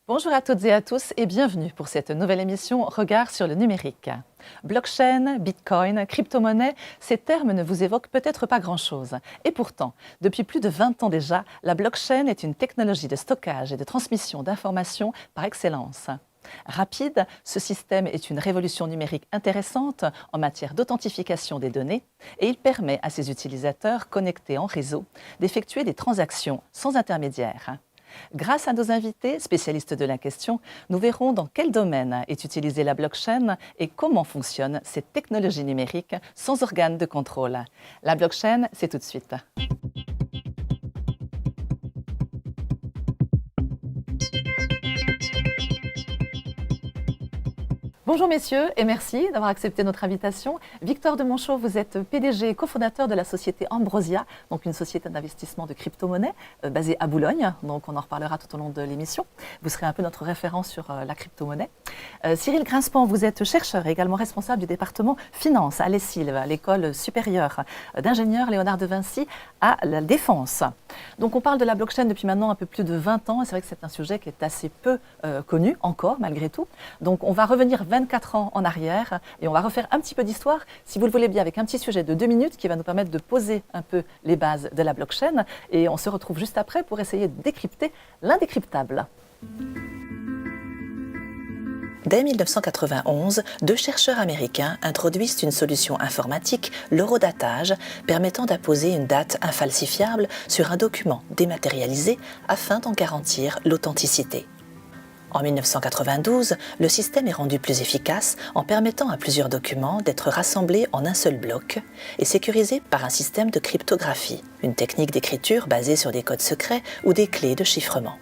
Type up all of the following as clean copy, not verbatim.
Bonjour à toutes et à tous et bienvenue pour cette nouvelle émission Regard sur le numérique. Blockchain, Bitcoin, crypto-monnaie, ces termes ne vous évoquent peut-être pas grand-chose. Et pourtant, depuis plus de 20 ans déjà, la blockchain est une technologie de stockage et de transmission d'informations par excellence. Rapide, ce système est une révolution numérique intéressante en matière d'authentification des données et il permet à ses utilisateurs connectés en réseau d'effectuer des transactions sans intermédiaire. Grâce à nos invités, spécialistes de la question, nous verrons dans quel domaine est utilisée la blockchain et comment fonctionne cette technologie numérique sans organe de contrôle. La blockchain, c'est tout de suite. Bonjour messieurs et merci d'avoir accepté notre invitation. Victor de Monchaux, vous êtes PDG et cofondateur de la société Ambrosia, donc une société d'investissement de crypto-monnaie basée à Boulogne, donc on en reparlera tout au long de l'émission. Vous serez un peu notre référent sur la crypto-monnaie. Cyril Grinspan, vous êtes chercheur et également responsable du département finance à l'ESSIL, à l'école supérieure d'ingénieurs Léonard de Vinci à la Défense. Donc on parle de la blockchain depuis maintenant un peu plus de 20 ans et c'est vrai que c'est un sujet qui est assez peu connu encore malgré tout. Donc on va revenir 24 ans en arrière et on va refaire un petit peu d'histoire, si vous le voulez bien, avec un petit sujet de 2 minutes qui va nous permettre de poser un peu les bases de la blockchain et on se retrouve juste après pour essayer de décrypter l'indécryptable. Dès 1991, 2 chercheurs américains introduisent une solution informatique, l'horodatage, permettant d'apposer une date infalsifiable sur un document dématérialisé afin d'en garantir l'authenticité. En 1992, le système est rendu plus efficace en permettant à plusieurs documents d'être rassemblés en un seul bloc et sécurisés par un système de cryptographie, une technique d'écriture basée sur des codes secrets ou des clés de chiffrement.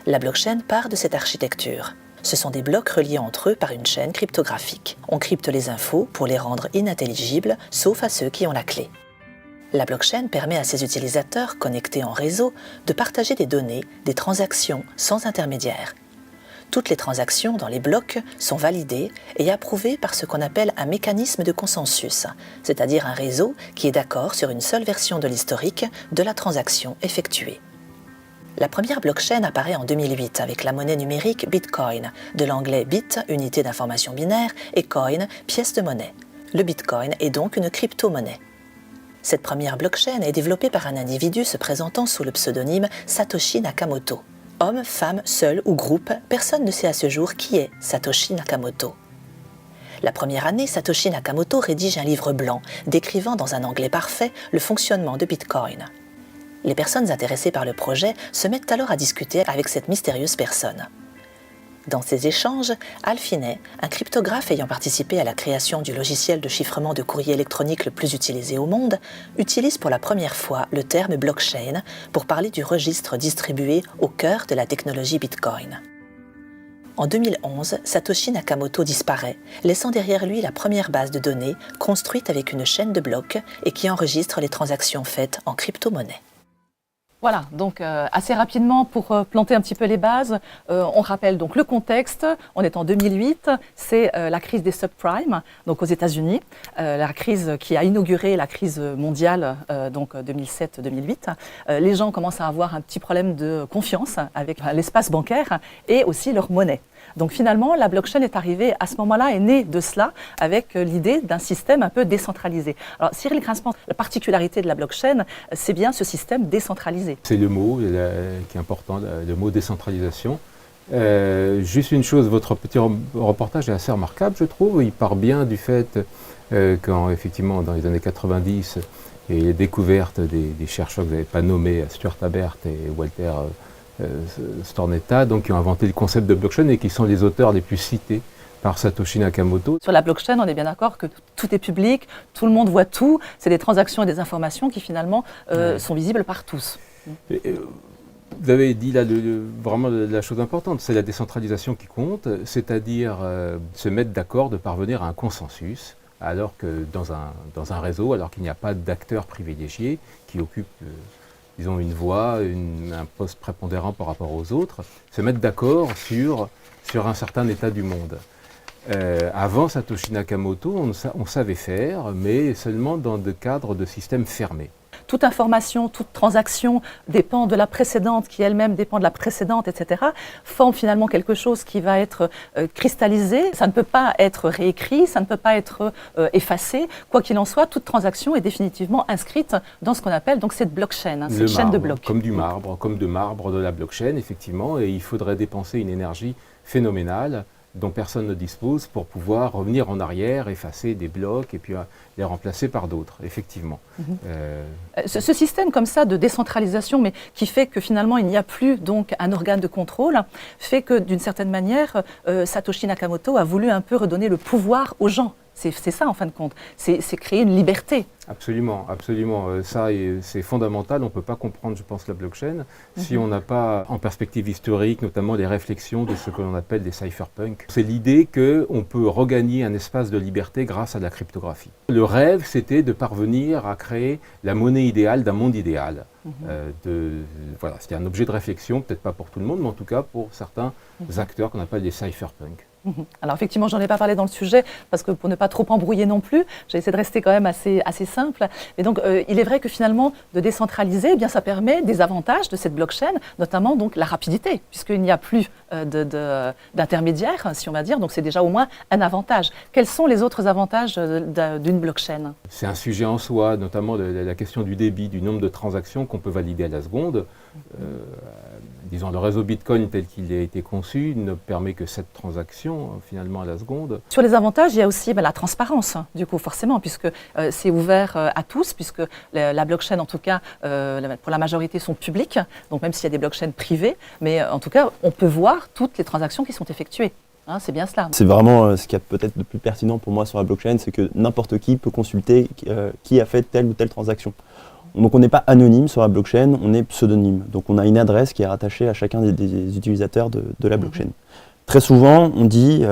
La blockchain part de cette architecture. Ce sont des blocs reliés entre eux par une chaîne cryptographique. On crypte les infos pour les rendre inintelligibles, sauf à ceux qui ont la clé. La blockchain permet à ses utilisateurs connectés en réseau de partager des données, des transactions sans intermédiaire. Toutes les transactions dans les blocs sont validées et approuvées par ce qu'on appelle un mécanisme de consensus, c'est-à-dire un réseau qui est d'accord sur une seule version de l'historique de la transaction effectuée. La première blockchain apparaît en 2008 avec la monnaie numérique Bitcoin, de l'anglais bit, unité d'information binaire, et coin, pièce de monnaie. Le Bitcoin est donc une crypto-monnaie. Cette première blockchain est développée par un individu se présentant sous le pseudonyme Satoshi Nakamoto. Homme, femme, seul ou groupe, personne ne sait à ce jour qui est Satoshi Nakamoto. La première année, Satoshi Nakamoto rédige un livre blanc décrivant dans un anglais parfait le fonctionnement de Bitcoin. Les personnes intéressées par le projet se mettent alors à discuter avec cette mystérieuse personne. Dans ces échanges, Al Finney, un cryptographe ayant participé à la création du logiciel de chiffrement de courrier électronique le plus utilisé au monde, utilise pour la première fois le terme blockchain pour parler du registre distribué au cœur de la technologie Bitcoin. En 2011, Satoshi Nakamoto disparaît, laissant derrière lui la première base de données construite avec une chaîne de blocs et qui enregistre les transactions faites en crypto-monnaie. Voilà, donc assez rapidement pour planter un petit peu les bases, on rappelle donc le contexte. On est en 2008, c'est la crise des subprimes, donc aux États-Unis, la crise qui a inauguré la crise mondiale, donc 2007-2008. Les gens commencent à avoir un petit problème de confiance avec l'espace bancaire et aussi leur monnaie. Donc finalement, la blockchain est arrivée à ce moment-là, est née de cela, avec l'idée d'un système un peu décentralisé. Alors Cyril Grinspan, la particularité de la blockchain, c'est bien ce système décentralisé. C'est le mot qui est important, le mot décentralisation. Juste une chose, votre petit reportage est assez remarquable, je trouve. Il part bien du fait quand, effectivement, dans les années 90, il y a eu les découvertes des chercheurs que vous n'avez pas nommés, Stuart Abert et Walter Stornetta, donc qui ont inventé le concept de blockchain et qui sont les auteurs les plus cités par Satoshi Nakamoto. Sur la blockchain, on est bien d'accord que tout est public, tout le monde voit tout, c'est des transactions et des informations qui finalement sont visibles par tous. Vous avez dit là vraiment la chose importante, c'est la décentralisation qui compte, c'est-à-dire se mettre d'accord, de parvenir à un consensus, alors que dans un réseau, alors qu'il n'y a pas d'acteurs privilégiés qui occupent disons une voix, un poste prépondérant par rapport aux autres, se mettre d'accord sur un certain état du monde. Avant Satoshi Nakamoto, on savait faire, mais seulement dans des cadres de systèmes fermés. toute information, toute transaction dépend de la précédente, qui elle-même dépend de la précédente, etc., forme finalement quelque chose qui va être cristallisé. Ça ne peut pas être réécrit, ça ne peut pas être effacé. Quoi qu'il en soit, toute transaction est définitivement inscrite dans ce qu'on appelle donc cette blockchain, hein, cette chaîne de blocs. Comme du marbre, comme de marbre de la blockchain, effectivement, et il faudrait dépenser une énergie phénoménale dont personne ne dispose pour pouvoir revenir en arrière, effacer des blocs et puis les remplacer par d'autres, effectivement. Ce système comme ça de décentralisation, mais qui fait que finalement il n'y a plus donc un organe de contrôle, fait que d'une certaine manière, Satoshi Nakamoto a voulu un peu redonner le pouvoir aux gens. C'est ça en fin de compte, c'est créer une liberté. Absolument, absolument. Ça, c'est fondamental. On ne peut pas comprendre, je pense, la blockchain si on n'a pas en perspective historique, notamment les réflexions de ce que l'on appelle des cypherpunks. C'est l'idée qu'on peut regagner un espace de liberté grâce à la cryptographie. Le rêve, c'était de parvenir à créer la monnaie idéale d'un monde idéal. Voilà, c'était un objet de réflexion, peut-être pas pour tout le monde, mais en tout cas pour certains acteurs qu'on appelle des cypherpunks. Alors effectivement, j'en ai pas parlé dans le sujet parce que pour ne pas trop embrouiller non plus, j'ai essayé de rester quand même assez simple. Mais donc, il est vrai que finalement, de décentraliser, eh bien, ça permet des avantages de cette blockchain, notamment donc la rapidité, puisqu'il n'y a plus d'intermédiaires, si on va dire. Donc, c'est déjà au moins un avantage. Quels sont les autres avantages d'une blockchain? C'est un sujet en soi, notamment la question du débit, du nombre de transactions qu'on peut valider à la seconde. Disons, le réseau Bitcoin tel qu'il a été conçu ne permet que 7 transactions finalement à la seconde. Sur les avantages, il y a aussi la transparence, du coup, forcément, puisque c'est ouvert à tous, puisque la blockchain, en tout cas, pour la majorité, sont publiques, donc même s'il y a des blockchains privées, mais en tout cas, on peut voir toutes les transactions qui sont effectuées. Hein, c'est bien cela. C'est vraiment ce qui est peut-être le plus pertinent pour moi sur la blockchain, c'est que n'importe qui peut consulter qui a fait telle ou telle transaction. Donc on n'est pas anonyme sur la blockchain, on est pseudonyme. Donc on a une adresse qui est rattachée à chacun des utilisateurs de la blockchain. Très souvent, on dit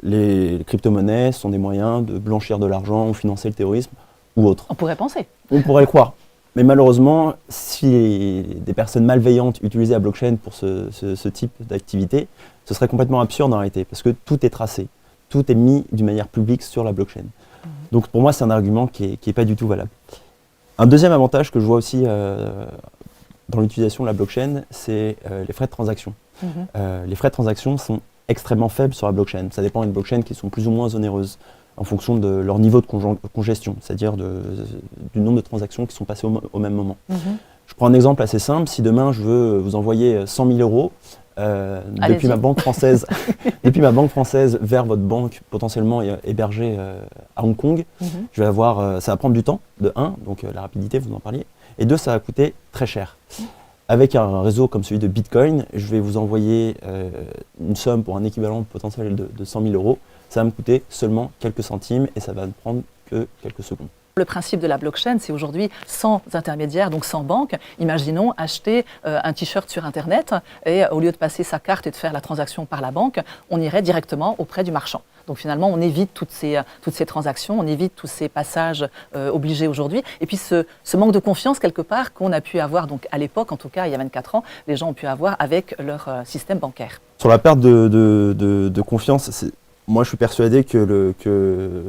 les crypto-monnaies sont des moyens de blanchir de l'argent ou financer le terrorisme ou autre. On pourrait penser. On pourrait le croire. Mais malheureusement, si des personnes malveillantes utilisaient la blockchain pour ce type d'activité, ce serait complètement absurde en réalité, parce que tout est tracé, tout est mis d'une manière publique sur la blockchain. Donc pour moi, c'est un argument qui est pas du tout valable. Un deuxième avantage que je vois aussi dans l'utilisation de la blockchain, c'est les frais de transaction. Les frais de transaction sont extrêmement faibles sur la blockchain. Ça dépend d'une blockchain qui sont plus ou moins onéreuses en fonction de leur niveau de congestion, c'est-à-dire du nombre de transactions qui sont passées au même moment. Je prends un exemple assez simple. Si demain je veux vous envoyer 100 000 euros depuis ma banque française, vers votre banque potentiellement hébergée à Hong Kong, je vais avoir, ça va prendre du temps, de 1, donc la rapidité, vous en parliez, et 2, ça va coûter très cher. Avec un réseau comme celui de Bitcoin, je vais vous envoyer une somme pour un équivalent potentiel de 100 000 euros. Ça va me coûter seulement quelques centimes et ça va ne prendre que quelques secondes. Le principe de la blockchain, c'est aujourd'hui sans intermédiaire, donc sans banque. Imaginons acheter un t-shirt sur Internet et au lieu de passer sa carte et de faire la transaction par la banque, on irait directement auprès du marchand. Donc finalement, on évite toutes ces transactions, on évite tous ces passages obligés aujourd'hui. Et puis ce manque de confiance quelque part qu'on a pu avoir, donc à l'époque, en tout cas il y a 24 ans, les gens ont pu avoir avec leur système bancaire. Sur la perte de confiance, moi, je suis persuadé que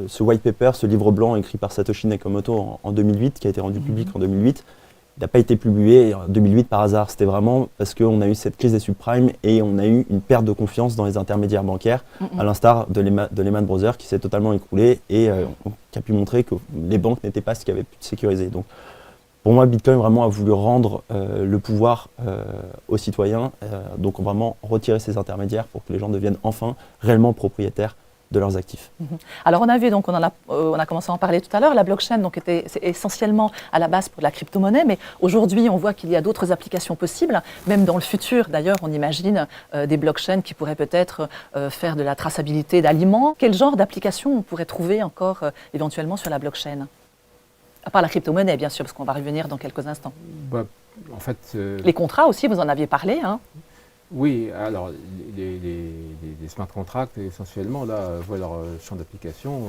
ce white paper, ce livre blanc écrit par Satoshi Nakamoto en 2008, qui a été rendu public en 2008, il n'a pas été publié en 2008 par hasard. C'était vraiment parce qu'on a eu cette crise des subprimes et on a eu une perte de confiance dans les intermédiaires bancaires, à l'instar de Lehman Brothers qui s'est totalement écroulé et qui a pu montrer que les banques n'étaient pas ce qui avait pu sécuriser. Donc, pour moi, Bitcoin vraiment a voulu rendre le pouvoir aux citoyens, donc vraiment retirer ces intermédiaires pour que les gens deviennent enfin réellement propriétaires de leurs actifs. Alors on a vu, donc on a commencé à en parler tout à l'heure, la blockchain c'est essentiellement à la base pour de la crypto-monnaie, mais aujourd'hui on voit qu'il y a d'autres applications possibles, même dans le futur d'ailleurs on imagine des blockchains qui pourraient peut-être faire de la traçabilité d'aliments. Quel genre d'application on pourrait trouver encore éventuellement sur la blockchain ? À part la crypto-monnaie, bien sûr, parce qu'on va revenir dans quelques instants. En fait, les contrats aussi, vous en aviez parlé. Hein. Oui, alors les smart contracts, essentiellement, là, voient leur champ d'application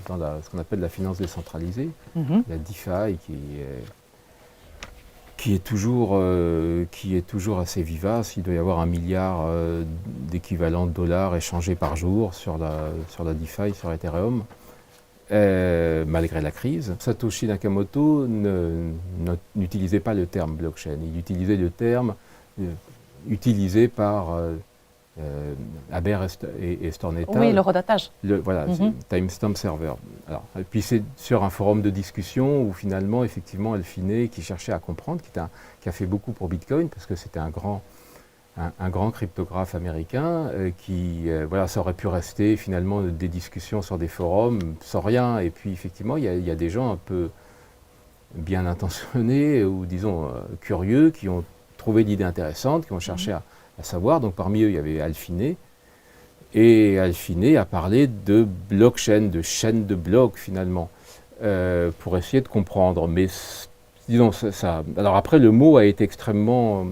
dans ce qu'on appelle la finance décentralisée, la DeFi, qui est toujours assez vivace. Il doit y avoir 1 milliard d'équivalents de dollars échangés par jour sur la DeFi, sur Ethereum. malgré la crise. Satoshi Nakamoto n'utilisait pas le terme blockchain, il utilisait le terme utilisé par Aber et Stornetta. Oui, l'horodatage. Voilà, timestamp server. Alors, et puis c'est sur un forum de discussion où finalement, effectivement, Alphine, qui cherchait à comprendre, qui a fait beaucoup pour Bitcoin, parce que c'était un grand cryptographe américain, voilà, ça aurait pu rester finalement des discussions sur des forums sans rien. Et puis effectivement, il y a des gens un peu bien intentionnés ou disons curieux qui ont trouvé l'idée intéressante, qui ont cherché à savoir. Donc parmi eux, il y avait Alphine. Et Alphine a parlé de blockchain, de chaîne de blocs finalement, pour essayer de comprendre. Mais disons, alors après, le mot a été extrêmement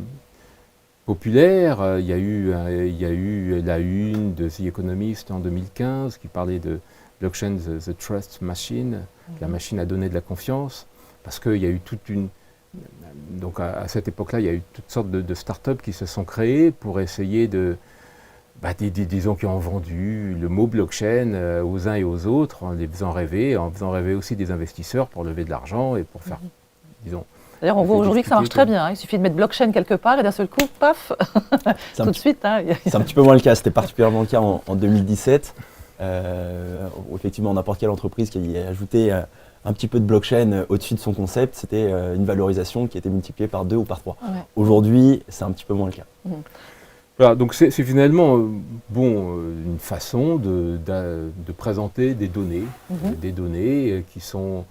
populaire. Il y a eu la une de The Economist en 2015 qui parlait de blockchain, the trust machine, la machine à donner de la confiance, parce qu'il y a eu toute une... Donc à cette époque-là, il y a eu toutes sortes de startups qui se sont créées pour essayer disons qui ont vendu le mot blockchain aux uns et aux autres en les faisant rêver aussi des investisseurs pour lever de l'argent et pour faire, disons... D'ailleurs, on voit aujourd'hui que ça marche très bien. Il suffit de mettre blockchain quelque part et d'un seul coup, paf, tout de suite. C'est un petit peu moins le cas. C'était particulièrement le cas en 2017. Effectivement, n'importe quelle entreprise qui a ajouté un petit peu de blockchain au-dessus de son concept, c'était une valorisation qui était multipliée par 2 ou par 3. Ouais. Aujourd'hui, c'est un petit peu moins le cas. Voilà, donc c'est finalement une façon de présenter des données qui sont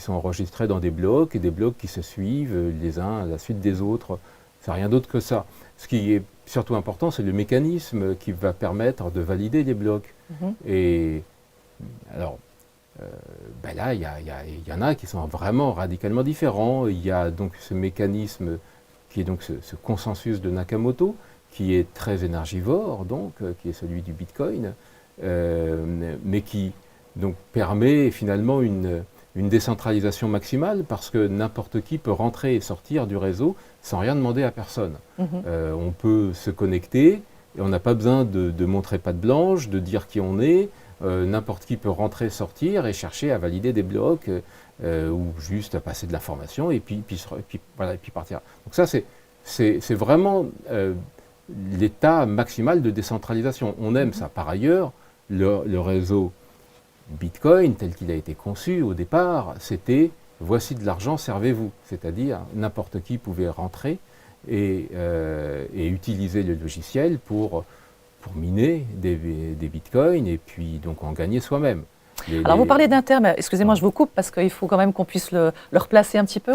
enregistrés dans des blocs, et des blocs qui se suivent les uns à la suite des autres. C'est rien d'autre que ça. Ce qui est surtout important, c'est le mécanisme qui va permettre de valider les blocs. Et alors, là, il y en a qui sont vraiment radicalement différents. Il y a donc ce mécanisme qui est donc ce consensus de Nakamoto, qui est très énergivore, donc, qui est celui du Bitcoin, mais qui donc permet finalement une décentralisation maximale, parce que n'importe qui peut rentrer et sortir du réseau sans rien demander à personne. On peut se connecter et on n'a pas besoin de montrer patte blanche, de dire qui on est. N'importe qui peut rentrer, sortir et chercher à valider des blocs ou juste à passer de l'information et puis partir. Donc ça, c'est vraiment l'état maximal de décentralisation. On aime ça. Par ailleurs, le réseau Bitcoin, tel qu'il a été conçu au départ, c'était « voici de l'argent, servez-vous ». C'est-à-dire, n'importe qui pouvait rentrer et utiliser le logiciel pour miner des bitcoins et puis donc en gagner soi-même. Alors vous parlez d'un terme, excusez-moi je vous coupe parce qu'il faut quand même qu'on puisse le replacer un petit peu.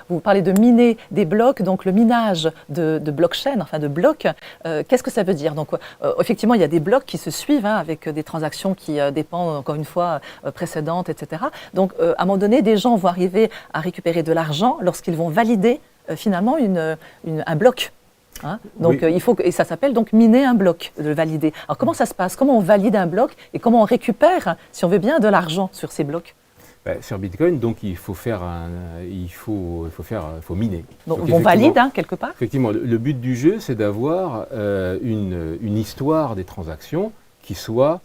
Vous parlez de miner des blocs, donc le minage de blockchain, enfin de blocs. Qu'est-ce que ça veut dire? Donc effectivement il y a des blocs qui se suivent avec des transactions qui dépendent encore une fois précédentes, etc. Donc à un moment donné des gens vont arriver à récupérer de l'argent lorsqu'ils vont valider finalement un bloc. Donc oui. Et ça s'appelle donc miner un bloc, de le valider. Alors comment ça se passe? Comment on valide un bloc et comment on récupère, si on veut bien, de l'argent sur ces blocs? Sur Bitcoin, donc il faut miner. Donc on valide quelque part. Effectivement, le but du jeu, c'est d'avoir une histoire des transactions qui soit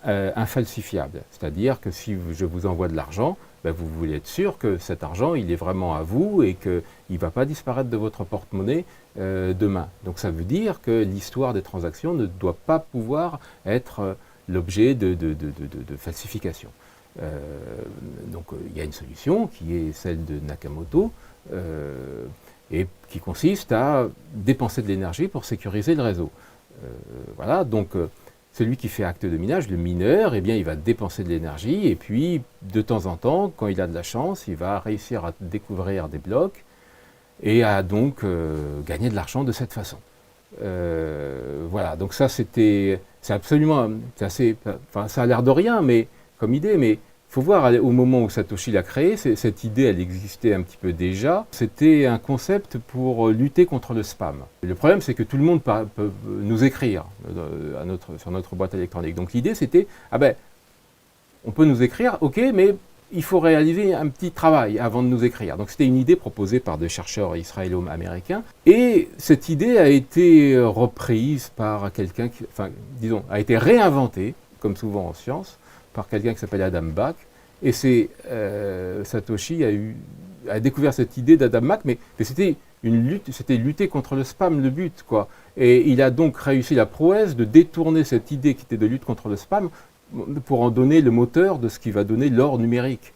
infalsifiable. C'est-à-dire que si je vous envoie de l'argent, vous voulez être sûr que cet argent, il est vraiment à vous et qu'il ne va pas disparaître de votre porte-monnaie demain. Donc ça veut dire que l'histoire des transactions ne doit pas pouvoir être l'objet de falsification. Donc il y a une solution qui est celle de Nakamoto et qui consiste à dépenser de l'énergie pour sécuriser le réseau. Voilà, donc celui qui fait acte de minage, le mineur, eh bien, il va dépenser de l'énergie et puis, de temps en temps, quand il a de la chance, il va réussir à découvrir des blocs et à donc gagner de l'argent de cette façon. Voilà, donc ça, ça a l'air de rien comme idée, mais il faut voir, au moment où Satoshi l'a créé, cette idée, elle existait un petit peu déjà. C'était un concept pour lutter contre le spam. Le problème, c'est que tout le monde peut nous écrire sur notre boîte électronique. Donc l'idée, c'était, on peut nous écrire, ok, mais il faut réaliser un petit travail avant de nous écrire. Donc c'était une idée proposée par des chercheurs israélo-américains. Et cette idée a été reprise par quelqu'un a été réinventée, comme souvent en science, par quelqu'un qui s'appelle Adam Back. Et Satoshi a découvert cette idée d'Adam Back, mais c'était une lutte, c'était lutter contre le spam, le but, quoi. Et il a donc réussi la prouesse de détourner cette idée qui était de lutte contre le spam pour en donner le moteur de ce qui va donner l'or numérique.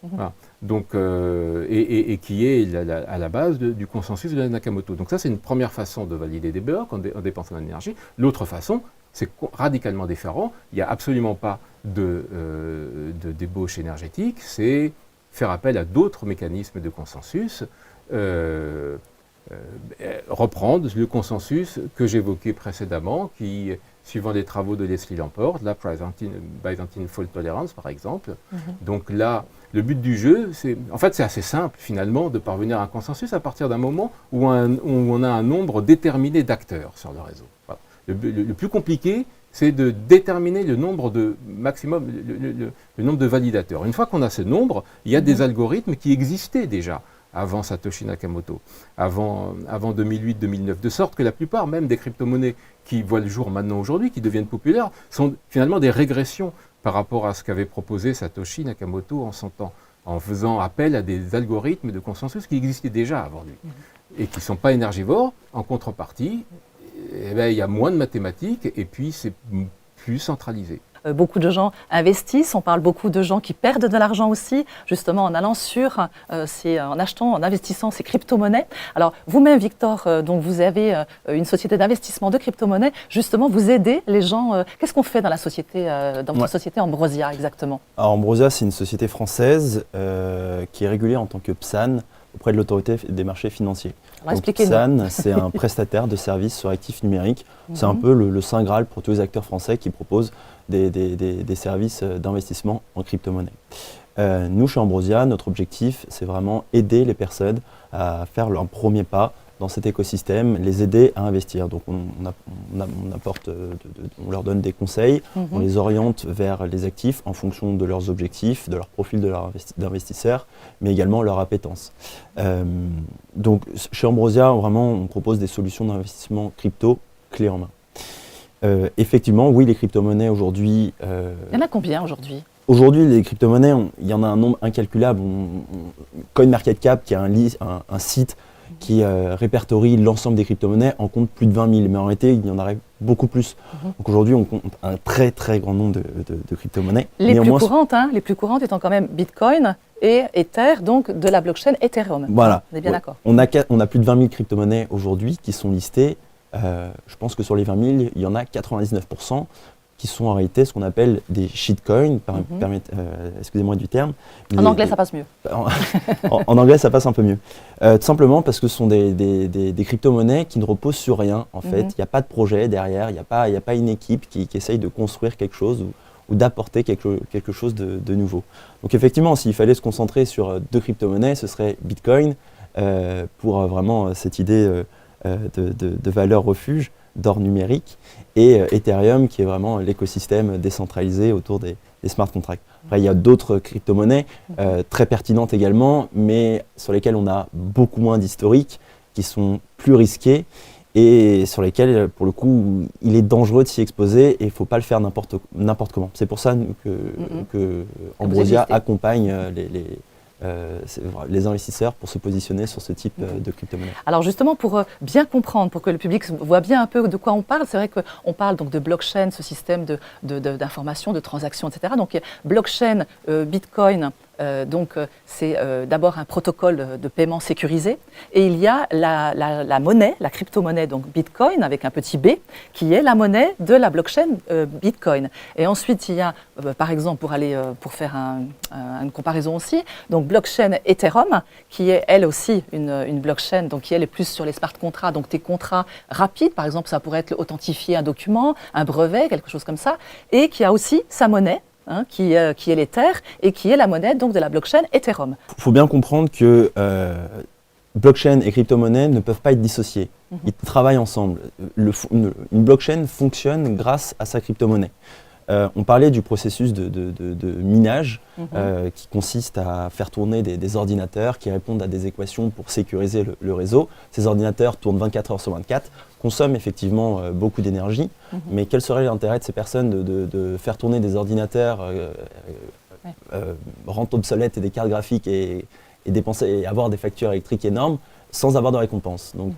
Voilà. Donc, et qui est à la base du consensus de Nakamoto. Donc ça, c'est une première façon de valider des blocs en dépensant de l'énergie. L'autre façon, c'est radicalement différent. Il n'y a absolument pas de débauche énergétique. C'est faire appel à d'autres mécanismes de consensus. Reprendre le consensus que j'évoquais précédemment, qui, suivant les travaux de Leslie Lamport, la Byzantine Fault Tolerance par exemple. Donc là, le but du jeu, c'est assez simple finalement de parvenir à un consensus à partir d'un moment où on a un nombre déterminé d'acteurs sur le réseau. Voilà. Le plus compliqué, c'est de déterminer le nombre de maximum, le nombre de validateurs. Une fois qu'on a ce nombre, il y a des algorithmes qui existaient déjà avant Satoshi Nakamoto, avant 2008-2009, de sorte que la plupart même des crypto-monnaies qui voient le jour maintenant aujourd'hui, qui deviennent populaires, sont finalement des régressions par rapport à ce qu'avait proposé Satoshi Nakamoto en son temps, en faisant appel à des algorithmes de consensus qui existaient déjà avant lui, et qui ne sont pas énergivores. En contrepartie, il y a moins de mathématiques, et puis c'est plus centralisé. Beaucoup de gens investissent, on parle beaucoup de gens qui perdent de l'argent aussi, justement en allant en investissant ces crypto-monnaies. Alors vous-même, Victor, donc vous avez une société d'investissement de crypto-monnaies, justement vous aidez les gens. Qu'est-ce qu'on fait dans la société, dans votre société Ambrosia exactement? Alors Ambrosia, c'est une société française qui est régulée en tant que PSAN auprès de l'autorité des marchés financiers. Alors, PSAN, c'est un prestataire de services sur actifs numériques. C'est un peu le saint Graal pour tous les acteurs français qui proposent des services d'investissement en crypto-monnaie. Nous, chez Ambrosia, notre objectif, c'est vraiment aider les personnes à faire leur premier pas dans cet écosystème, les aider à investir. Donc on leur donne des conseils, on les oriente vers les actifs en fonction de leurs objectifs, de leur profil d'investisseur, mais également leur appétence. Donc chez Ambrosia, vraiment, on propose des solutions d'investissement crypto clés en main. Effectivement, oui, les crypto-monnaies aujourd'hui... Il y en a combien aujourd'hui ? Aujourd'hui, les crypto-monnaies, il y en a un nombre incalculable. CoinMarketCap, qui est un site qui répertorie l'ensemble des crypto-monnaies, en compte plus de 20 000. Mais en réalité, il y en aurait beaucoup plus. Donc aujourd'hui, on compte un très très grand nombre de crypto-monnaies. Les plus courantes étant quand même Bitcoin et Ether, donc de la blockchain Ethereum. Voilà. On est bien d'accord. On a plus de 20 000 crypto-monnaies aujourd'hui qui sont listées. Je pense que sur les 20 000, il y en a 99% qui sont en réalité ce qu'on appelle des shitcoins, excusez-moi du terme. En anglais, ça passe mieux. En anglais, ça passe un peu mieux. Tout simplement parce que ce sont des crypto-monnaies qui ne reposent sur rien, en fait. Il n'y a pas de projet derrière, il n'y a pas une équipe qui essaye de construire quelque chose ou d'apporter quelque chose de nouveau. Donc effectivement, s'il fallait se concentrer sur deux crypto-monnaies, ce serait Bitcoin, pour vraiment cette idée de valeur refuge, d'or numérique, et Ethereum qui est vraiment l'écosystème décentralisé autour des smart contracts. Après, il y a d'autres crypto-monnaies très pertinentes également, mais sur lesquelles on a beaucoup moins d'historique, qui sont plus risquées et sur lesquelles, pour le coup, il est dangereux de s'y exposer et il ne faut pas le faire n'importe comment. C'est pour ça que Ambrosia accompagne les investisseurs pour se positionner sur ce type de crypto-monnaie. Alors justement, pour bien comprendre, pour que le public voit bien un peu de quoi on parle, c'est vrai qu'on parle donc de blockchain, ce système d'information, de transactions, etc. Donc blockchain, Bitcoin, c'est d'abord un protocole de paiement sécurisé, et il y a la monnaie, la crypto-monnaie, donc Bitcoin avec un petit b, qui est la monnaie de la blockchain Bitcoin. Et ensuite, il y a, par exemple, pour faire une comparaison aussi, donc blockchain Ethereum, qui est elle aussi une blockchain, donc qui elle est plus sur les smart contracts, donc des contrats rapides, par exemple, ça pourrait être authentifier un document, un brevet, quelque chose comme ça, et qui a aussi sa monnaie, qui est l'Ether et qui est la monnaie donc de la blockchain Ethereum. Il faut bien comprendre que blockchain et crypto-monnaie ne peuvent pas être dissociés. Ils travaillent ensemble. Une blockchain fonctionne grâce à sa crypto-monnaie. On parlait du processus de minage qui consiste à faire tourner des ordinateurs qui répondent à des équations pour sécuriser le réseau. Ces ordinateurs tournent 24 heures sur 24, consomment effectivement beaucoup d'énergie, mais quel serait l'intérêt de ces personnes de faire tourner des ordinateurs rendre obsolètes et des cartes graphiques et dépenser et avoir des factures électriques énormes sans avoir de récompense. Donc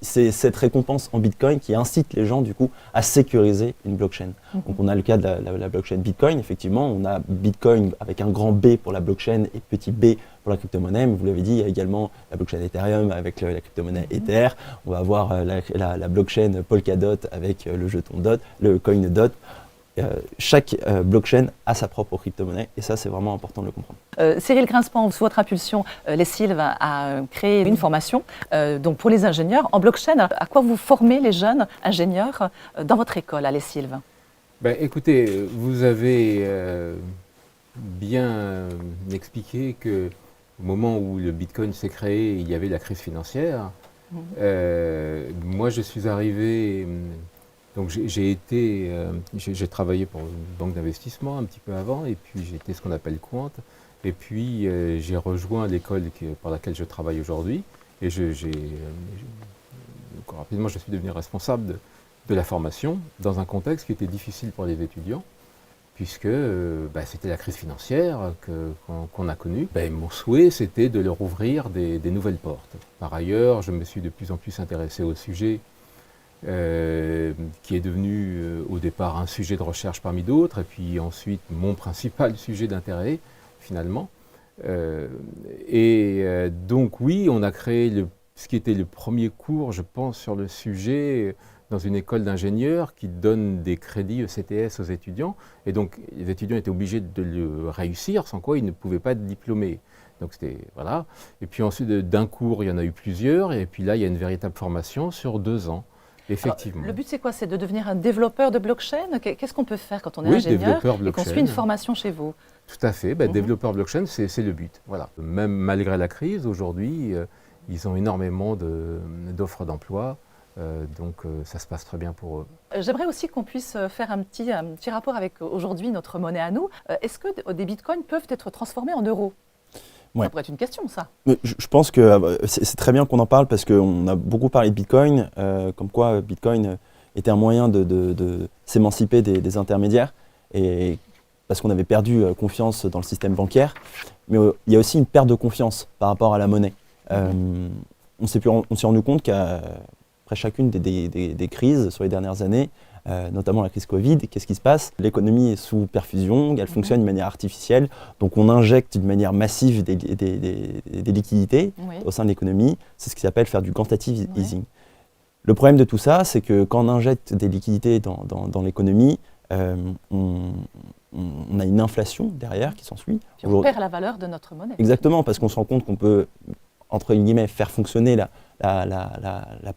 c'est cette récompense en Bitcoin qui incite les gens du coup à sécuriser une blockchain. Donc on a le cas de la blockchain Bitcoin, effectivement, on a Bitcoin avec un grand B pour la blockchain et petit b pour la crypto-monnaie, mais vous l'avez dit, il y a également la blockchain Ethereum avec la crypto-monnaie Ether, on va avoir la blockchain Polkadot avec le jeton DOT, le coin DOT. Chaque blockchain a sa propre crypto-monnaie et ça c'est vraiment important de le comprendre. Cyril Grinspan, sous votre impulsion, les Sylves a créé une formation donc pour les ingénieurs en blockchain. À quoi vous formez les jeunes ingénieurs dans votre école à les Sylves? Écoutez, vous avez bien expliqué que au moment où le Bitcoin s'est créé, il y avait la crise financière. Moi je suis arrivé... Donc j'ai travaillé pour une banque d'investissement un petit peu avant, et puis j'ai été ce qu'on appelle quant, et puis j'ai rejoint l'école pour laquelle je travaille aujourd'hui, et rapidement je suis devenu responsable de la formation dans un contexte qui était difficile pour les étudiants, puisque c'était la crise financière qu'on a connue. Mon souhait c'était de leur ouvrir des nouvelles portes. Par ailleurs, je me suis de plus en plus intéressé au sujet, qui est devenu au départ un sujet de recherche parmi d'autres, et puis ensuite mon principal sujet d'intérêt finalement. Donc oui, on a créé ce qui était le premier cours, je pense, sur le sujet dans une école d'ingénieurs qui donne des crédits ECTS aux étudiants, et donc les étudiants étaient obligés de le réussir, sans quoi ils ne pouvaient pas être diplômés. Donc c'était, voilà. Et puis ensuite d'un cours, il y en a eu plusieurs, et puis là il y a une véritable formation sur 2 ans. Effectivement. Alors, le but, c'est quoi? C'est de devenir un développeur de blockchain? Qu'est-ce qu'on peut faire quand on est ingénieur et qu'on suit une formation chez vous? Tout à fait. Développeur blockchain, c'est le but. Voilà. Même malgré la crise, aujourd'hui, ils ont énormément d'offres d'emploi. Donc, ça se passe très bien pour eux. J'aimerais aussi qu'on puisse faire un petit rapport avec aujourd'hui notre monnaie à nous. Est-ce que des bitcoins peuvent être transformés en euros? Ça pourrait être une question, ça. Je pense que c'est très bien qu'on en parle parce qu'on a beaucoup parlé de Bitcoin, comme quoi Bitcoin était un moyen de s'émanciper des intermédiaires, et parce qu'on avait perdu confiance dans le système bancaire. Mais il y a aussi une perte de confiance par rapport à la monnaie. On s'est rendu compte qu'après chacune des crises sur les dernières années, notamment la crise Covid, qu'est-ce qui se passe? L'économie est sous perfusion, elle fonctionne de manière artificielle, donc on injecte d'une manière massive des liquidités au sein de l'économie. C'est ce qui s'appelle faire du quantitative easing. Le problème de tout ça, c'est que quand on injecte des liquidités dans l'économie, on a une inflation derrière qui s'ensuit. Puis on perd la valeur de notre monnaie. Exactement, parce qu'on se rend compte qu'on peut, entre guillemets, faire fonctionner la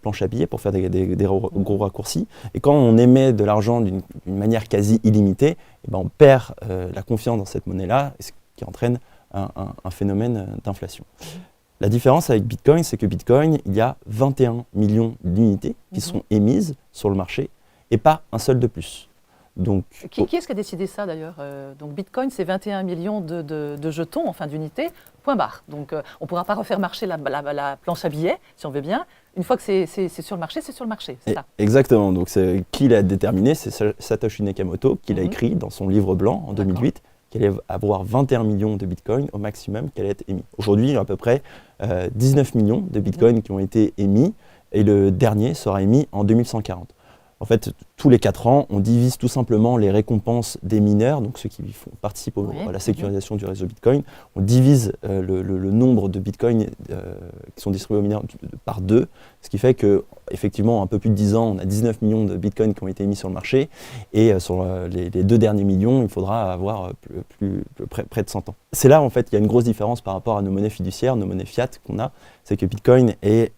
planche à billets pour faire des gros raccourcis. Et quand on émet de l'argent d'une manière quasi illimitée, on perd la confiance dans cette monnaie-là, ce qui entraîne un phénomène d'inflation. La différence avec Bitcoin, c'est que Bitcoin, il y a 21 millions d'unités qui sont émises sur le marché et pas un seul de plus. Donc, qui est-ce qui a décidé ça d'ailleurs? Donc Bitcoin, c'est 21 millions de jetons, enfin d'unités, point barre. Donc on ne pourra pas refaire marcher la planche à billets, si on veut bien. Une fois que c'est sur le marché, c'est sur le marché, c'est ça. Exactement. Donc qui l'a déterminé? C'est Satoshi Nakamoto qui l'a écrit dans son livre blanc en 2008, qu'il allait avoir 21 millions de bitcoins au maximum qui allait être émis. Aujourd'hui, il y a à peu près 19 millions de bitcoins qui ont été émis, et le dernier sera émis en 2140. En fait, tous les 4 ans, on divise tout simplement les récompenses des mineurs, donc ceux qui participent à la sécurisation du réseau Bitcoin. On divise le nombre de Bitcoins qui sont distribués aux mineurs par 2, ce qui fait qu'effectivement, un peu plus de 10 ans, on a 19 millions de Bitcoins qui ont été émis sur le marché, et sur les 2 derniers millions, il faudra avoir près de 100 ans. C'est là, en fait, qu'il y a une grosse différence par rapport à nos monnaies fiduciaires, nos monnaies fiat qu'on a, c'est que Bitcoin est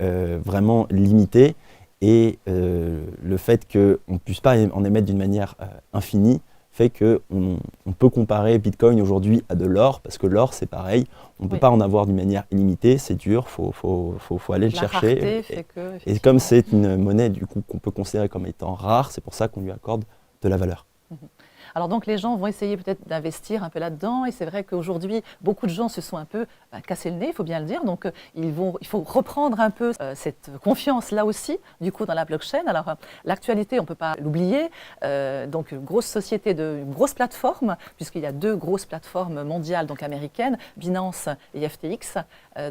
vraiment limité. Et le fait qu'on ne puisse pas en émettre d'une manière infinie fait qu'on peut comparer Bitcoin aujourd'hui à de l'or, parce que l'or c'est pareil, on ne peut pas en avoir d'une manière illimitée, c'est dur, faut aller le chercher. Et comme c'est une monnaie du coup qu'on peut considérer comme étant rare, c'est pour ça qu'on lui accorde de la valeur. Alors donc les gens vont essayer peut-être d'investir un peu là-dedans et c'est vrai qu'aujourd'hui beaucoup de gens se sont un peu cassés le nez, il faut bien le dire, donc il faut reprendre un peu cette confiance là aussi du coup dans la blockchain. Alors l'actualité on ne peut pas l'oublier, donc une grosse société, une grosse plateforme, puisqu'il y a 2 grosses plateformes mondiales donc américaines, Binance et FTX.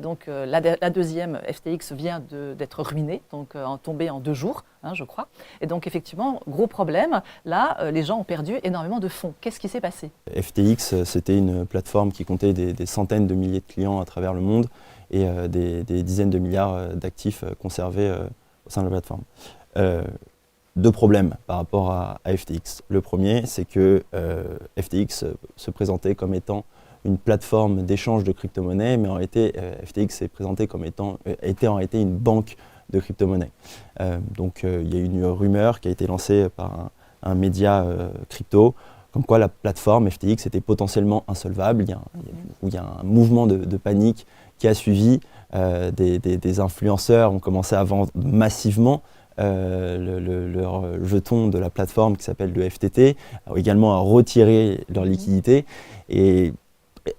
Donc la deuxième, FTX, vient d'être ruinée, donc tombée en 2 jours, hein, je crois. Et donc effectivement, gros problème, là les gens ont perdu énormément de fonds. Qu'est-ce qui s'est passé? FTX, c'était une plateforme qui comptait des centaines de milliers de clients à travers le monde et des dizaines de milliards d'actifs conservés au sein de la plateforme. 2 problèmes par rapport à FTX. Le premier, c'est que FTX se présentait comme étant une plateforme d'échange de crypto-monnaies, mais en réalité, FTX s'est présenté comme étant une banque de crypto-monnaies. Donc il y a eu une rumeur qui a été lancée par un média crypto, comme quoi la plateforme FTX était potentiellement insolvable. Il y a un mouvement de panique qui a suivi. Des influenceurs ont commencé à vendre massivement leur jeton de la plateforme qui s'appelle le FTT, également à retirer leur liquidité. Et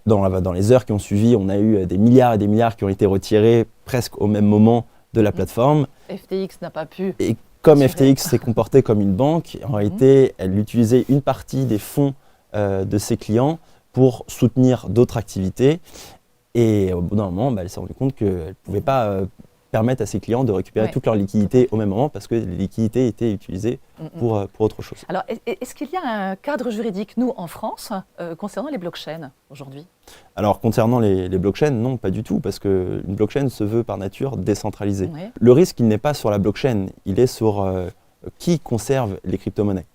dans les heures qui ont suivi, on a eu des milliards et des milliards qui ont été retirés presque au même moment de la plateforme. FTX n'a pas pu. Et comme FTX s'est comporté comme une banque, en réalité, elle utilisait une partie des fonds de ses clients pour soutenir d'autres activités. Et au bout d'un moment, elle s'est rendue compte qu'elle ne pouvait pas permettre à ses clients de récupérer toute leur liquidité au même moment parce que les liquidités étaient utilisées pour autre chose. Alors, est-ce qu'il y a un cadre juridique, nous, en France, concernant les blockchains aujourd'hui? Alors, concernant les blockchains, non, pas du tout, parce qu'une blockchain se veut par nature décentralisée. Oui. Le risque, il n'est pas sur la blockchain, il est sur qui conserve les crypto-monnaies.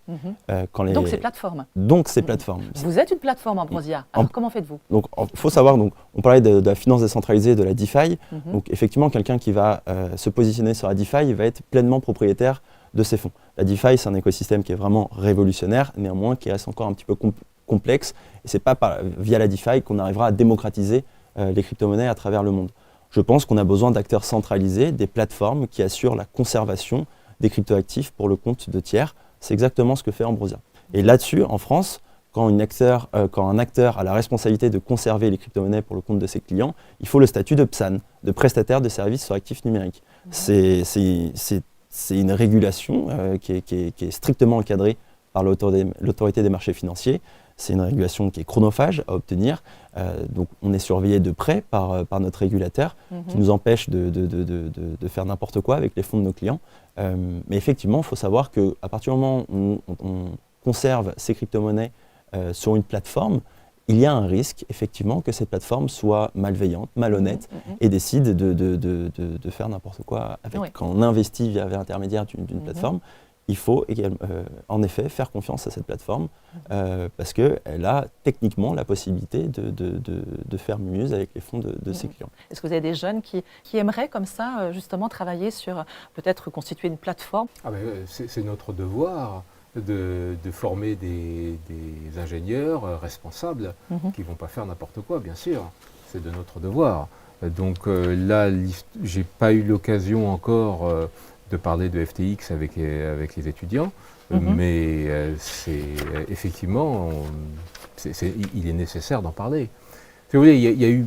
Donc, ces plateformes. Donc, ces plateformes. Vous êtes une plateforme, Ambrosia. Alors, comment faites-vous? Donc, il faut savoir, on parlait de la finance décentralisée, de la DeFi. Donc, effectivement, quelqu'un qui va se positionner sur la DeFi va être pleinement propriétaire de ses fonds. La DeFi, c'est un écosystème qui est vraiment révolutionnaire, néanmoins qui reste encore un petit peu complexe. Et ce n'est pas via la DeFi qu'on arrivera à démocratiser les crypto-monnaies à travers le monde. Je pense qu'on a besoin d'acteurs centralisés, des plateformes qui assurent la conservation des cryptoactifs pour le compte de tiers. C'est exactement ce que fait Ambrosia. Et là-dessus, en France, quand un acteur a la responsabilité de conserver les crypto-monnaies pour le compte de ses clients, il faut le statut de PSAN, de prestataire de services sur actifs numériques. C'est une régulation qui est strictement encadrée par l'autorité des marchés financiers. C'est une régulation qui est chronophage à obtenir. Donc on est surveillé de près par notre régulateur qui nous empêche de faire n'importe quoi avec les fonds de nos clients. Mais effectivement, il faut savoir qu'à partir du moment où on conserve ces crypto-monnaies sur une plateforme, il y a un risque effectivement que cette plateforme soit malveillante, malhonnête et décide de faire n'importe quoi avec. Oui. Quand on investit via l'intermédiaire d'une plateforme, il faut également, en effet faire confiance à cette plateforme parce qu'elle a techniquement la possibilité de faire mieux avec les fonds de ses clients. Est-ce que vous avez des jeunes qui aimeraient comme ça justement travailler sur peut-être constituer une plateforme? C'est notre devoir de former des ingénieurs responsables qui ne vont pas faire n'importe quoi, bien sûr. C'est de notre devoir. Donc là, je n'ai pas eu l'occasion encore de parler de FTX avec les étudiants, mais effectivement, il est nécessaire d'en parler. Si vous voulez, il y a eu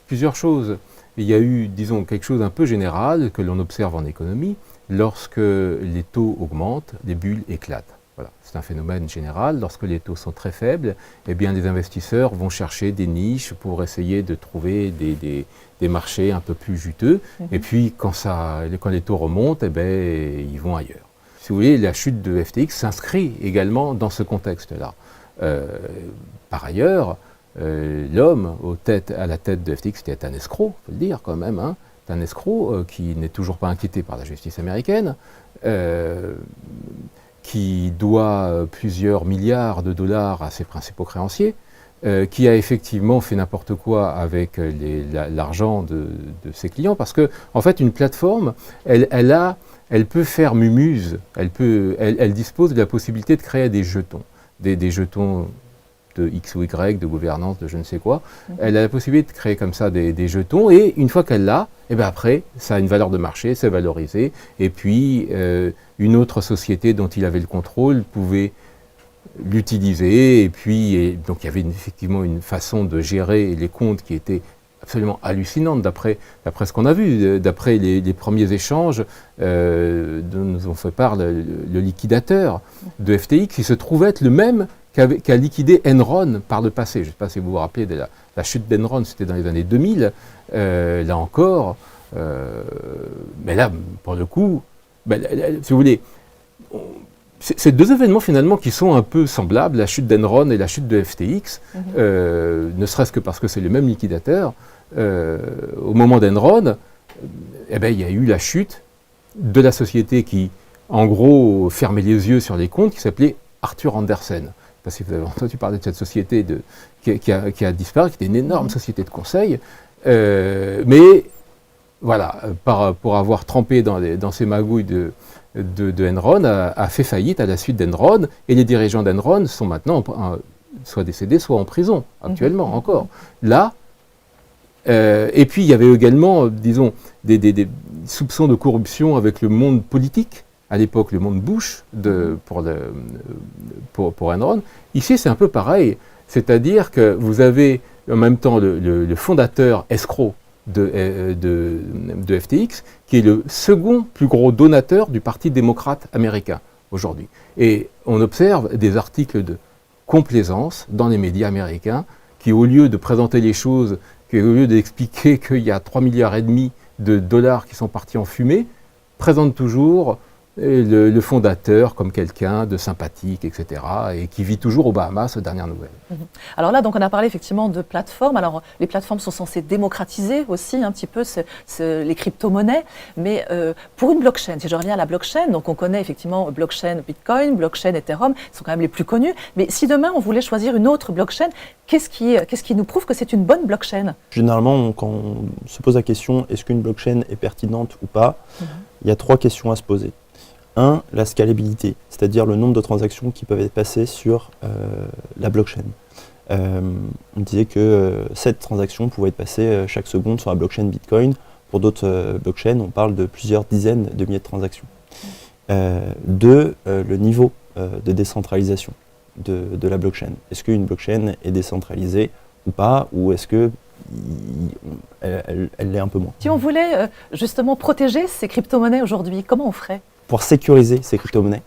plusieurs choses. Il y a eu, disons, quelque chose un peu général que l'on observe en économie. Lorsque les taux augmentent, les bulles éclatent. Voilà. C'est un phénomène général. Lorsque les taux sont très faibles, eh bien, les investisseurs vont chercher des niches pour essayer de trouver des marchés un peu plus juteux. Et puis, quand les taux remontent, eh bien, ils vont ailleurs. Si vous voulez, la chute de FTX s'inscrit également dans ce contexte-là. Par ailleurs, l'homme à la tête de FTX était un escroc, il faut le dire quand même, hein. C'est un escroc qui n'est toujours pas inquiété par la justice américaine, qui doit plusieurs milliards de dollars à ses principaux créanciers, qui a effectivement fait n'importe quoi avec l'argent de ses clients, parce que en fait une plateforme, elle peut faire mumuse, elle dispose de la possibilité de créer des jetons, des jetons de X ou Y, de gouvernance, de je ne sais quoi. Elle a la possibilité de créer comme ça des jetons, et une fois qu'elle l'a, et bien après, ça a une valeur de marché, c'est valorisé, et puis une autre société dont il avait le contrôle pouvait l'utiliser. Donc il y avait effectivement une façon de gérer les comptes qui était absolument hallucinante d'après ce qu'on a vu, d'après les premiers échanges dont nous ont fait part le liquidateur de FTX, qui se trouvait être le même qu'a liquidé Enron par le passé. Je ne sais pas si vous vous rappelez de la chute d'Enron, c'était dans les années 2000. Là encore, mais là, pour le coup, si vous voulez, c'est deux événements finalement qui sont un peu semblables, la chute d'Enron et la chute de FTX, ne serait-ce que parce que c'est le même liquidateur. Au moment d'Enron, il y a eu la chute de la société qui, en gros, fermait les yeux sur les comptes, qui s'appelait Arthur Andersen. Je ne sais pas si vous avez entendu parler de cette société qui a disparu, qui était une énorme société de conseil. Mais voilà, pour avoir trempé dans ces magouilles de Enron, a fait faillite à la suite d'Enron, et les dirigeants d'Enron sont maintenant soit décédés, soit en prison, actuellement encore. Là, et puis il y avait également, disons, des soupçons de corruption avec le monde politique, à l'époque le monde Bush pour Enron. Ici c'est un peu pareil, c'est-à-dire que vous avez en même temps le fondateur escroc de FTX, qui est le second plus gros donateur du Parti démocrate américain aujourd'hui. Et on observe des articles de complaisance dans les médias américains qui, au lieu de présenter les choses, au lieu d'expliquer qu'il y a 3,5 milliards de dollars qui sont partis en fumée, présentent toujours le fondateur comme quelqu'un de sympathique, etc., et qui vit toujours aux Bahamas, aux dernières nouvelles. Alors là, donc, on a parlé effectivement de plateformes. Alors, les plateformes sont censées démocratiser aussi un petit peu les crypto-monnaies, mais pour une blockchain, si je reviens à la blockchain, donc on connaît effectivement blockchain Bitcoin, blockchain Ethereum, ils sont quand même les plus connus, mais si demain on voulait choisir une autre blockchain, qu'est-ce qui nous prouve que c'est une bonne blockchain? Généralement, quand on se pose la question, est-ce qu'une blockchain est pertinente ou pas, il y a 3 questions à se poser. 1, la scalabilité, c'est-à-dire le nombre de transactions qui peuvent être passées sur la blockchain. On disait que 7 transactions pouvaient être passées chaque seconde sur la blockchain Bitcoin. Pour d'autres blockchains, on parle de plusieurs dizaines de milliers de transactions. 2, le niveau de décentralisation de la blockchain. Est-ce qu'une blockchain est décentralisée ou pas, ou est-ce que elle l'est un peu moins? Si on voulait justement protéger ces crypto-monnaies aujourd'hui, comment on ferait? Pour sécuriser ces crypto-monnaies,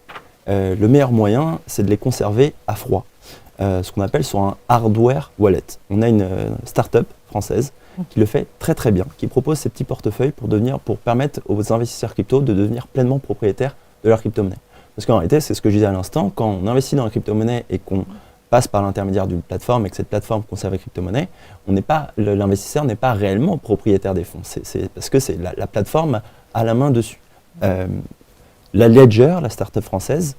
le meilleur moyen, c'est de les conserver à froid. Ce qu'on appelle sur un hardware wallet. On a une start-up française qui le fait très très bien, qui propose ces petits portefeuilles pour permettre aux investisseurs crypto de devenir pleinement propriétaires de leur crypto-monnaie. Parce qu'en réalité, c'est ce que je disais à l'instant, quand on investit dans la crypto-monnaie et qu'on passe par l'intermédiaire d'une plateforme et que cette plateforme conserve les crypto-monnaies, l'investisseur n'est pas réellement propriétaire des fonds. C'est parce que la plateforme a la main dessus. La Ledger, la start-up française,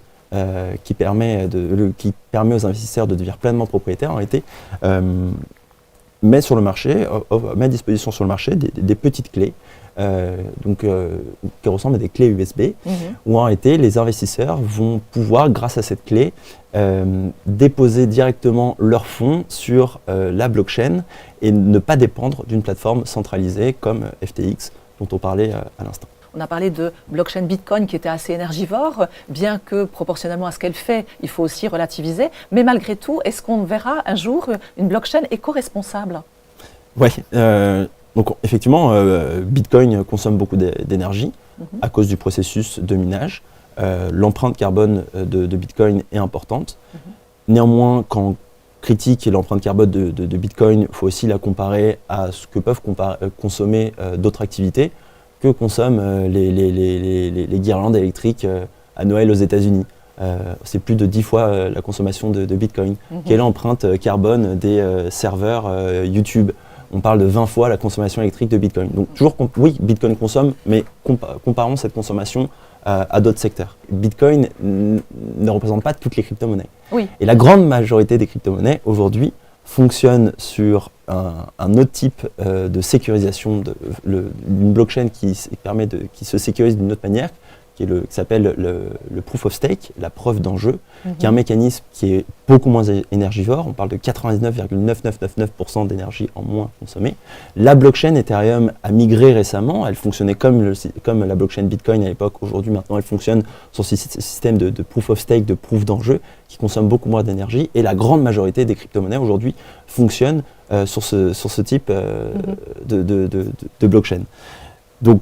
qui permet aux investisseurs de devenir pleinement propriétaires, en réalité, met à disposition sur le marché des petites clés, qui ressemblent à des clés USB, où en réalité les investisseurs vont pouvoir, grâce à cette clé, déposer directement leurs fonds sur la blockchain et ne pas dépendre d'une plateforme centralisée comme FTX, dont on parlait à l'instant. On a parlé de blockchain Bitcoin qui était assez énergivore, bien que proportionnellement à ce qu'elle fait, il faut aussi relativiser. Mais malgré tout, est-ce qu'on verra un jour une blockchain éco-responsable? Oui, donc effectivement, Bitcoin consomme beaucoup d'énergie à cause du processus de minage. L'empreinte carbone de Bitcoin est importante. Néanmoins, quand on critique l'empreinte carbone de Bitcoin, il faut aussi la comparer à ce que peuvent consommer d'autres activités que consomment les guirlandes électriques à Noël aux États-Unis. C'est plus de 10 fois la consommation de Bitcoin. Quelle est l'empreinte carbone des serveurs YouTube? On parle de 20 fois la consommation électrique de Bitcoin. Donc toujours, oui, Bitcoin consomme, mais comparons cette consommation à d'autres secteurs. Bitcoin ne représente pas toutes les crypto-monnaies. Oui. Et la grande majorité des crypto-monnaies aujourd'hui fonctionne sur un autre type de sécurisation d'une blockchain qui se sécurise d'une autre manière, qui s'appelle le proof of stake, la preuve d'enjeu, qui est un mécanisme qui est beaucoup moins énergivore. On parle de 99,9999% d'énergie en moins consommée. La blockchain Ethereum a migré récemment. Elle fonctionnait comme la blockchain Bitcoin à l'époque. Aujourd'hui, maintenant, elle fonctionne sur ce système de proof of stake, de proof d'enjeu, qui consomme beaucoup moins d'énergie. Et la grande majorité des crypto-monnaies aujourd'hui fonctionnent sur ce type de blockchain. Donc,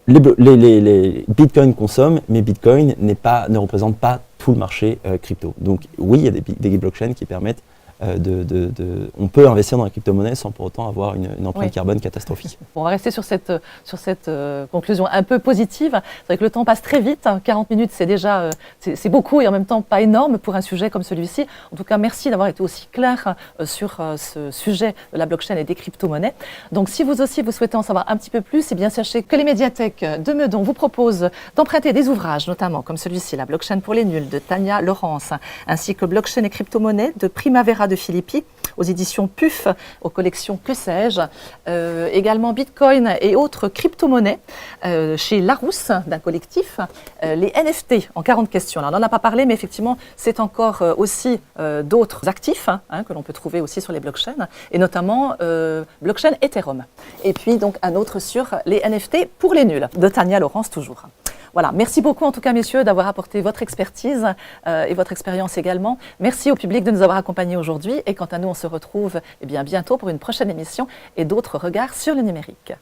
les Bitcoin consomment, mais Bitcoin ne représente pas tout le marché crypto. Donc oui, il y a des blockchains qui permettent on peut investir dans la crypto-monnaie sans pour autant avoir une empreinte carbone catastrophique. On va rester sur cette conclusion un peu positive. C'est vrai que le temps passe très vite. 40 minutes, c'est déjà c'est beaucoup et en même temps pas énorme pour un sujet comme celui-ci. En tout cas, merci d'avoir été aussi clair sur ce sujet de la blockchain et des crypto-monnaies. Donc, si vous aussi vous souhaitez en savoir un petit peu plus, eh bien sachez que les médiathèques de Meudon vous proposent d'emprunter des ouvrages, notamment comme celui-ci, La blockchain pour les nuls de Tania Laurence, ainsi que Blockchain et crypto-monnaies de Primavera de Filippi, aux éditions PUF, aux collections Que sais-je, également Bitcoin et autres crypto-monnaies chez Larousse, d'un collectif, les NFT en 40 questions. Alors, on n'en a pas parlé, mais effectivement, c'est encore aussi d'autres actifs que l'on peut trouver aussi sur les blockchains, et notamment blockchain Ethereum. Et puis, donc, un autre sur les NFT pour les nuls, de Tania Laurence toujours. Voilà, merci beaucoup en tout cas messieurs d'avoir apporté votre expertise et votre expérience également. Merci au public de nous avoir accompagnés aujourd'hui et quant à nous on se retrouve bientôt pour une prochaine émission et d'autres regards sur le numérique.